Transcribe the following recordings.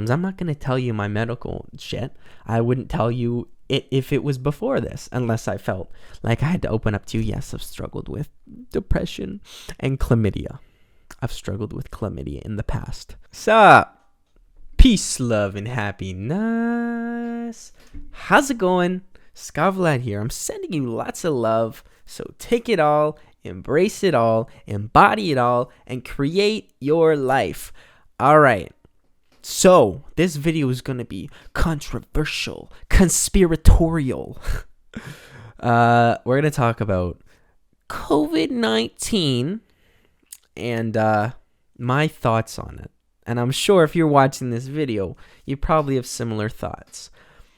symptoms. I'm not going to tell you my medical shit. I wouldn't tell you it if it was before this, unless I felt like I had to open up to you. Yes, I've struggled with depression and chlamydia. I've struggled with chlamydia in the past. So, peace, love, and happiness. How's it going? Skavlad here. I'm sending you lots of love. So take it all, embrace it all, embody it all, and create your life. All right. So this video is going to be controversial, conspiratorial. We're going to talk about COVID-19 and my thoughts on it. And I'm sure if you're watching this video, you probably have similar thoughts.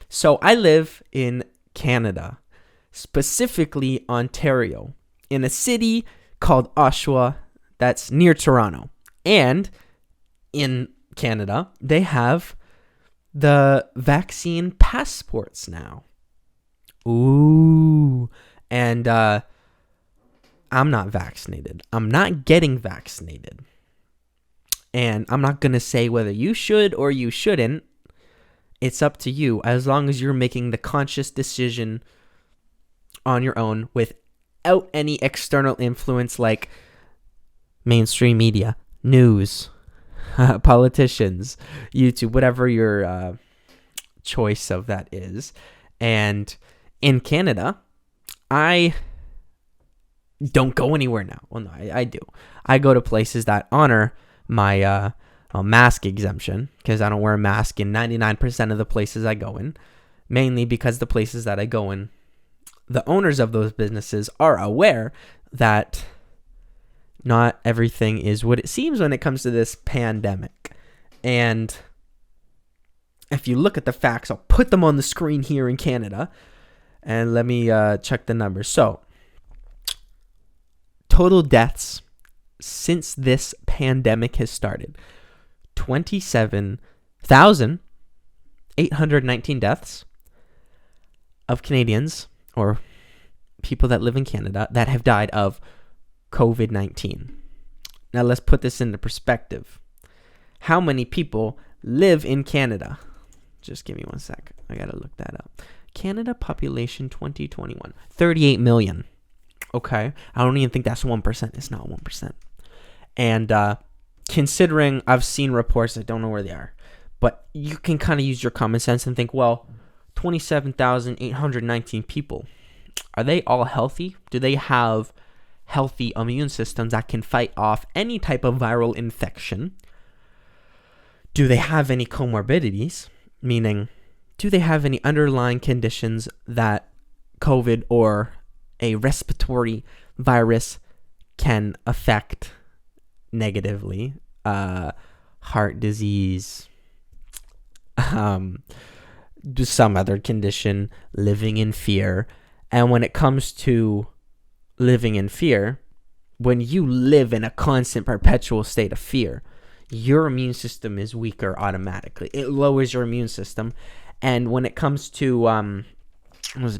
So I live in Canada, specifically Ontario, in a city called Oshawa that's near Toronto. And in Canada, they have the vaccine passports now. Ooh. And I'm not vaccinated. I'm not getting vaccinated. And I'm not going to say whether you should or you shouldn't. It's up to you, as long as you're making the conscious decision on your own without any external influence like mainstream media, news, politicians, YouTube, whatever your choice of that is. And in Canada, I don't go anywhere now. Well, no, I do. I go to places that honor my mask exemption, because I don't wear a mask in 99% of the places I go in, mainly because the places that I go in, the owners of those businesses are aware that not everything is what it seems when it comes to this pandemic. And if you look at the facts, I'll put them on the screen here in Canada, and let me check the numbers. So, total deaths since this pandemic has started: 27,819 deaths of Canadians or people that live in Canada that have died of COVID-19. Now let's put this into perspective. How many people live in Canada? Just give me 1 sec. I gotta look that up. Canada population 2021, 38 million. Okay, I don't even think that's 1%. It's not 1%. And considering I've seen reports, I don't know where they are, but you can kind of use your common sense and think, well, 27,819 people, are they all healthy? Do they have healthy immune systems that can fight off any type of viral infection? Do they have any comorbidities? Meaning, do they have any underlying conditions that COVID or a respiratory virus can affect negatively? Heart disease, some other condition, living in fear. And when it comes to living in fear, when you live in a constant perpetual state of fear, your immune system is weaker automatically. It lowers your immune system. And when it comes to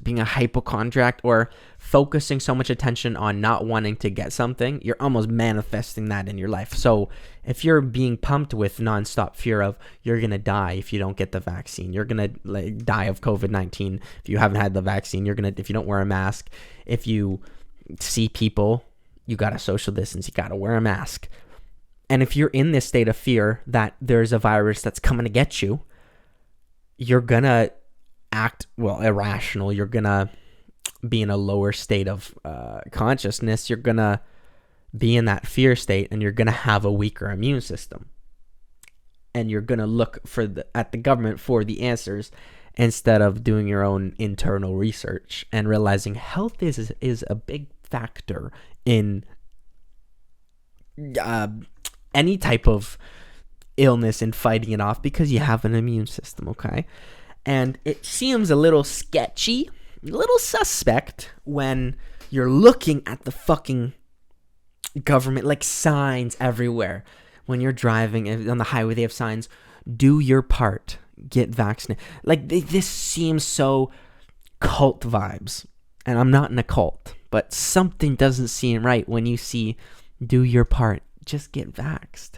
being a hypochondriac or focusing so much attention on not wanting to get something, you're almost manifesting that in your life. So if you're being pumped with nonstop fear of you're going to die if you don't get the vaccine, you're going to die of COVID-19 if you haven't had the vaccine, if you don't wear a mask, if you see people, you got to social distance, you got to wear a mask. And if you're in this state of fear that there's a virus that's coming to get you, you're going to act irrational. You're gonna be in a lower state of consciousness. You're gonna be in that fear state, and you're gonna have a weaker immune system, and you're gonna look at the government for the answers instead of doing your own internal research and realizing health is a big factor in any type of illness and fighting it off, because you have an immune system. Okay. And it seems a little sketchy, a little suspect when you're looking at the fucking government, like signs everywhere. When you're driving on the highway, they have signs, do your part, get vaccinated. Like, this seems so cult vibes. And I'm not in a cult, but something doesn't seem right when you see, do your part, just get vaxxed.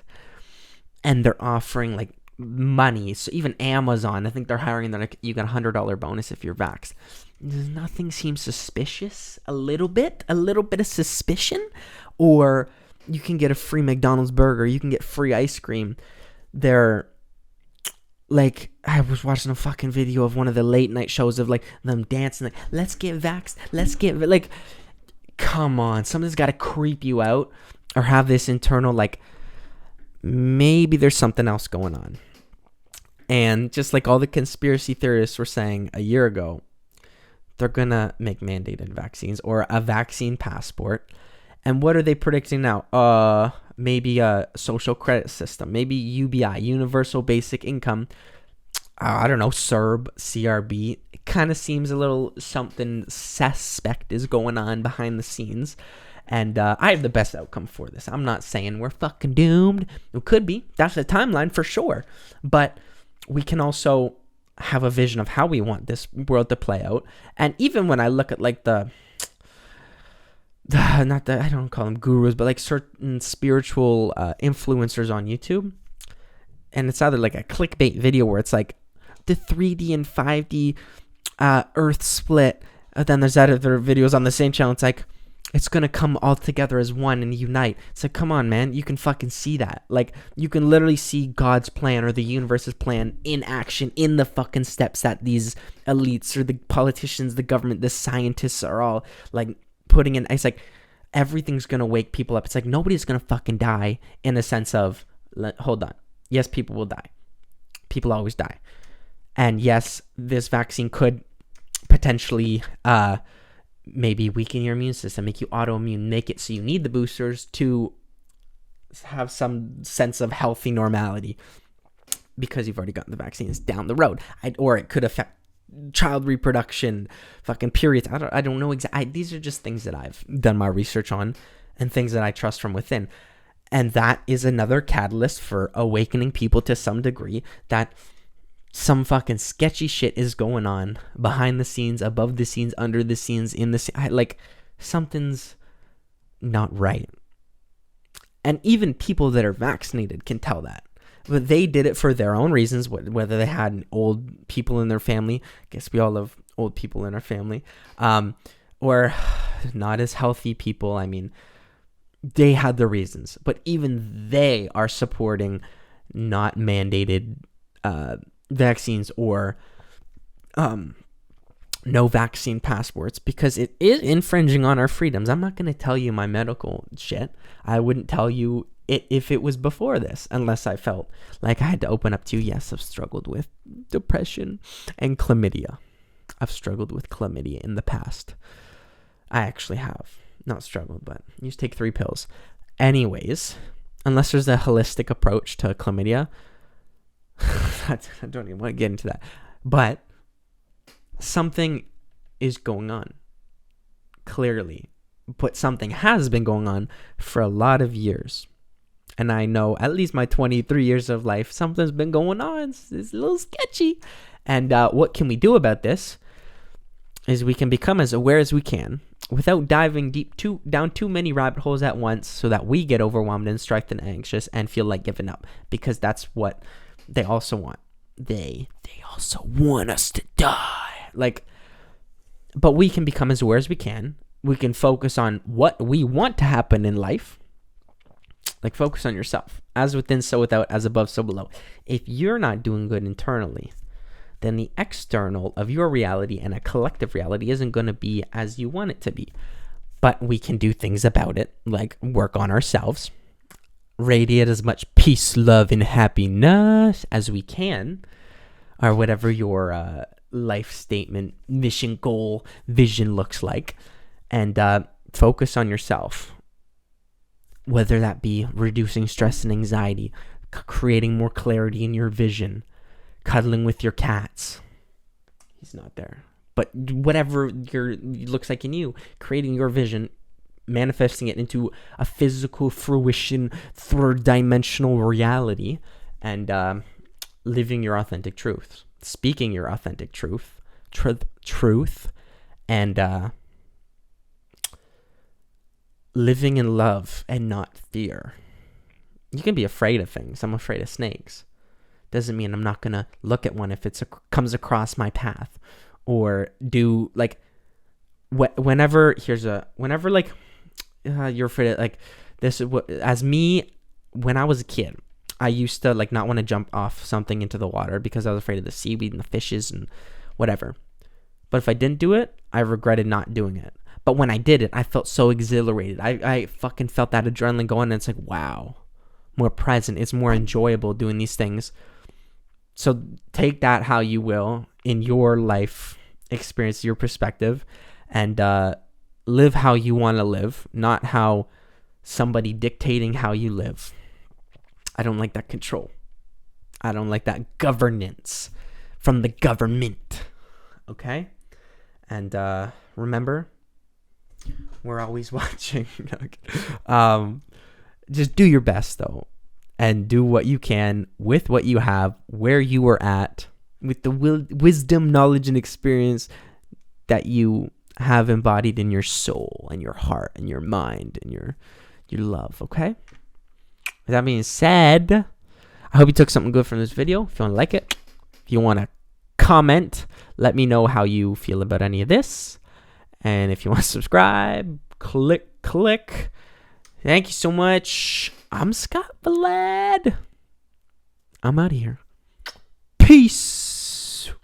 And they're offering like money. So even Amazon, I think they're hiring. They're like, you got $100 bonus if you're vaxxed. Nothing seems suspicious. A little bit of suspicion, or you can get a free McDonald's burger. You can get free ice cream. They're like, I was watching a fucking video of one of the late night shows of like them dancing, like, let's get vaxxed. Let's get, like, come on. Something's got to creep you out or have this internal, like, maybe there's something else going on. And just like all the conspiracy theorists were saying a year ago, they're going to make mandated vaccines or a vaccine passport. And what are they predicting now? Maybe a social credit system, maybe UBI, universal basic income. I don't know, CRB. It kind of seems a little something suspect is going on behind the scenes. And I have the best outcome for this. I'm not saying we're fucking doomed. It could be. That's the timeline for sure. But we can also have a vision of how we want this world to play out. And even when I look at like I don't call them gurus, but like certain spiritual influencers on YouTube, and it's either like a clickbait video where it's like the 3D and 5D Earth split, and then there's other videos on the same channel. It's like it's gonna come all together as one and unite. It's like, come on, man, you can fucking see that. Like, you can literally see God's plan or the universe's plan in action in the fucking steps that these elites or the politicians, the government, the scientists are all like putting in. It's like everything's gonna wake people up. It's like nobody's gonna fucking die in the sense of, hold on, yes, people will die. People always die. And yes, this vaccine could potentially maybe weaken your immune system, make you autoimmune, make it so you need the boosters to have some sense of healthy normality because you've already gotten the vaccines down the road. Or it could affect child reproduction, fucking periods. I don't know exactly. These are just things that I've done my research on and things that I trust from within. And that is another catalyst for awakening people to some degree that some fucking sketchy shit is going on behind the scenes, above the scenes, under the scenes, in the like something's not right. And even people that are vaccinated can tell that. But they did it for their own reasons, whether they had old people in their family. I guess we all have old people in our family. Or not as healthy people. I mean, they had their reasons. But even they are supporting not mandated vaccines or no vaccine passports because it is infringing on our freedoms. I'm not going to tell you my medical shit. I wouldn't tell you it if it was before this, unless I felt like I had to open up to you. Yes, I've struggled with depression and chlamydia. I've struggled with chlamydia in the past. I actually have. Not struggled, but you just take 3 pills. Anyways, unless there's a holistic approach to chlamydia, I don't even want to get into that. But something is going on, clearly. But something has been going on for a lot of years. And I know at least my 23 years of life, something's been going on. It's a little sketchy. And what can we do about this is we can become as aware as we can without diving down too many rabbit holes at once so that we get overwhelmed and stressed and anxious and feel like giving up. Because that's what they also want. They also want us to die. Like, but we can become as aware as we can. We can focus on what we want to happen in life. Like, focus on yourself. As within, so without. As above, so below. If you're not doing good internally, then the external of your reality and a collective reality isn't going to be as you want it to be. But we can do things about it, like work on ourselves, radiate as much peace, love, and happiness as we can, or whatever your life statement, mission, goal, vision looks like, and focus on yourself, whether that be reducing stress and anxiety, creating more clarity in your vision, cuddling with your cats. He's not there. But whatever looks like in you, creating your vision, manifesting it into a physical fruition, third-dimensional reality, and living your authentic truth, speaking your authentic truth, and living in love and not fear. You can be afraid of things. I'm afraid of snakes. doesn't mean I'm not gonna look at one if it comes across my path, or do like whenever like you're afraid of, like this is what, as me, when I was a kid, I used to like not want to jump off something into the water because I was afraid of the seaweed and the fishes and whatever. But if I didn't do it, I regretted not doing it. But when I did it, I felt so exhilarated. I fucking felt that adrenaline going, and it's like, wow, more present. It's more enjoyable doing these things. So take that how you will in your life experience, your perspective, and live how you want to live, not how somebody dictating how you live. I don't like that control. I don't like that governance from the government. Okay? And remember, we're always watching. Just do your best, though, and do what you can with what you have, where you are at, with the wisdom, knowledge, and experience that you have embodied in your soul and your heart and your mind and your love. Okay? With that being said, I hope you took something good from this video. If you want to like it, if you want to comment, let me know how you feel about any of this. And if you want to subscribe, click. Thank you so much. I'm Scott Vlad. I'm out of here. Peace.